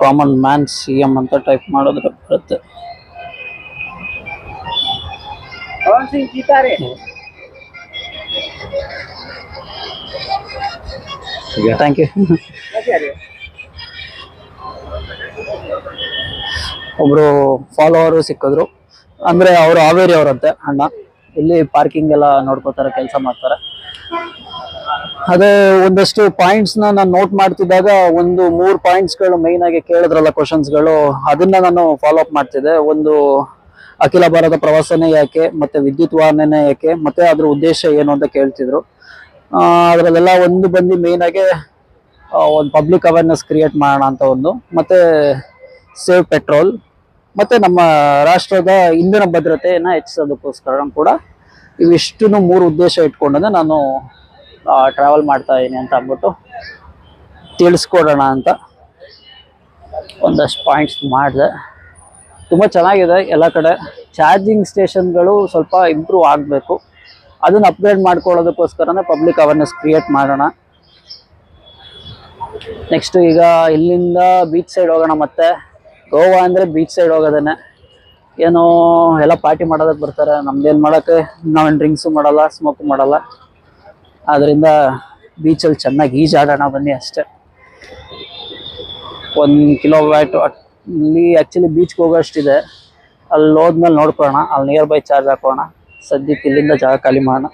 Common man CM ಅಂತ type ಮಾಡಿದ್ರೆ ಬರುತ್ತೆ. Thank you. ಒಬ್ರು ಫಾಲೋವರು ಸಿಕ್ಕಿದ್ರು, ಅಂದ್ರೆ ಅವರು ಹಾವೇರಿ ಅವರಂತೆ ಅಣ್ಣ. ಇಲ್ಲಿ ಪಾರ್ಕಿಂಗ್ ಎಲ್ಲ ನೋಡ್ಕೋತಾರೆ, ಕೆಲಸ ಮಾಡ್ತಾರೆ. ಅದೇ ಒಂದಷ್ಟು ಪಾಯಿಂಟ್ಸ್ ನಾನು ನೋಟ್ ಮಾಡ್ತಿದ್ದಾಗ ಒಂದು 3 ಪಾಯಿಂಟ್ಸ್ಗಳು ಮೈನ್ ಆಗಿ ಕೇಳಿದ್ರಲ್ಲ ಕ್ವಶನ್ಸ್ಗಳು, ಅದನ್ನ ನಾನು ಫಾಲೋ ಅಪ್ ಮಾಡ್ತಿದ್ದೆ. ಒಂದು ಅಖಿಲ ಭಾರತ ಪ್ರವಾಸನೇ ಯಾಕೆ, ಮತ್ತೆ ವಿದ್ಯುತ್ ವಾಹನನೇ ಯಾಕೆ, ಮತ್ತೆ ಅದ್ರ ಉದ್ದೇಶ ಏನು ಅಂತ ಕೇಳ್ತಿದ್ರು. ಅದರಲ್ಲೆಲ್ಲ ಒಂದು ಬಂದು ಮೇನ್ ಆಗಿ ಒಂದು ಪಬ್ಲಿಕ್ ಅವೇರ್ನೆಸ್ ಕ್ರಿಯೇಟ್ ಮಾಡೋಣ ಅಂತ ಒಂದು, ಮತ್ತೆ ಸೇವ್ ಪೆಟ್ರೋಲ್, ಮತ್ತೆ ನಮ್ಮ ರಾಷ್ಟ್ರದ ಇಂಧನ ಭದ್ರತೆಯನ್ನ ಹೆಚ್ಚಿಸೋದಕ್ಕೋಸ್ಕರ ಕೂಡ ಇವಿಷ್ಟು 3 ಉದ್ದೇಶ ಇಟ್ಕೊಂಡಂದ್ರೆ ನಾನು ಟ್ರಾವೆಲ್ ಮಾಡ್ತಾ ಇದ್ದೀನಿ ಅಂತ ಅಂದ್ಬಿಟ್ಟು ತಿಳಿಸ್ಕೊಡೋಣ ಅಂತ ಒಂದಷ್ಟು ಪಾಯಿಂಟ್ಸ್ ಮಾಡಿದೆ. ತುಂಬ ಚೆನ್ನಾಗಿದೆ ಎಲ್ಲ ಕಡೆ. ಚಾರ್ಜಿಂಗ್ ಸ್ಟೇಷನ್ಗಳು ಸ್ವಲ್ಪ ಇಂಪ್ರೂವ್ ಆಗಬೇಕು, ಅದನ್ನ ಅಪ್ಗ್ರೇಡ್ ಮಾಡ್ಕೊಳ್ಳೋದಕ್ಕೋಸ್ಕರನೇ ಪಬ್ಲಿಕ್ ಅವೇರ್ನೆಸ್ ಕ್ರಿಯೇಟ್ ಮಾಡೋಣ. ನೆಕ್ಸ್ಟ್ ಈಗ ಇಲ್ಲಿಂದ ಬೀಚ್ ಸೈಡ್ ಹೋಗೋಣ. ಮತ್ತೆ ಗೋವಾ ಅಂದರೆ ಬೀಚ್ ಸೈಡ್ ಹೋಗೋದೇನೆ. ಏನೋ ಎಲ್ಲ ಪಾರ್ಟಿ ಮಾಡೋದಕ್ಕೆ ಬರ್ತಾರೆ, ನಮ್ದೇನು ಮಾಡೋಕ್ಕೆ, ನಾವೇನು ಡ್ರಿಂಕ್ಸು ಮಾಡಲ್ಲ, ಸ್ಮೋಕು ಮಾಡಲ್ಲ. ಆದ್ದರಿಂದ ಬೀಚಲ್ಲಿ ಚೆನ್ನಾಗಿ ಈಜಾಡೋಣ ಬನ್ನಿ ಅಷ್ಟೇ. 1 ಕಿಲೋಮೀಟರ್ ಅಲ್ಲಿ ಆ್ಯಕ್ಚುಲಿ ಬೀಚ್ಗೆ ಹೋಗೋಷ್ಟಿದೆ, ಅಲ್ಲಿ ಹೋದ್ಮೇಲೆ ನೋಡ್ಕೊಳ್ಳೋಣ, ಅಲ್ಲಿ ನಿಯರ್ ಬೈ ಚಾರ್ಜ್ ಹಾಕೋಣ. ಸದ್ಯಕ್ಕೆ ಇಲ್ಲಿಂದ ಜಾಗ ಖಾಲಿ ಮಾಡೋಣ.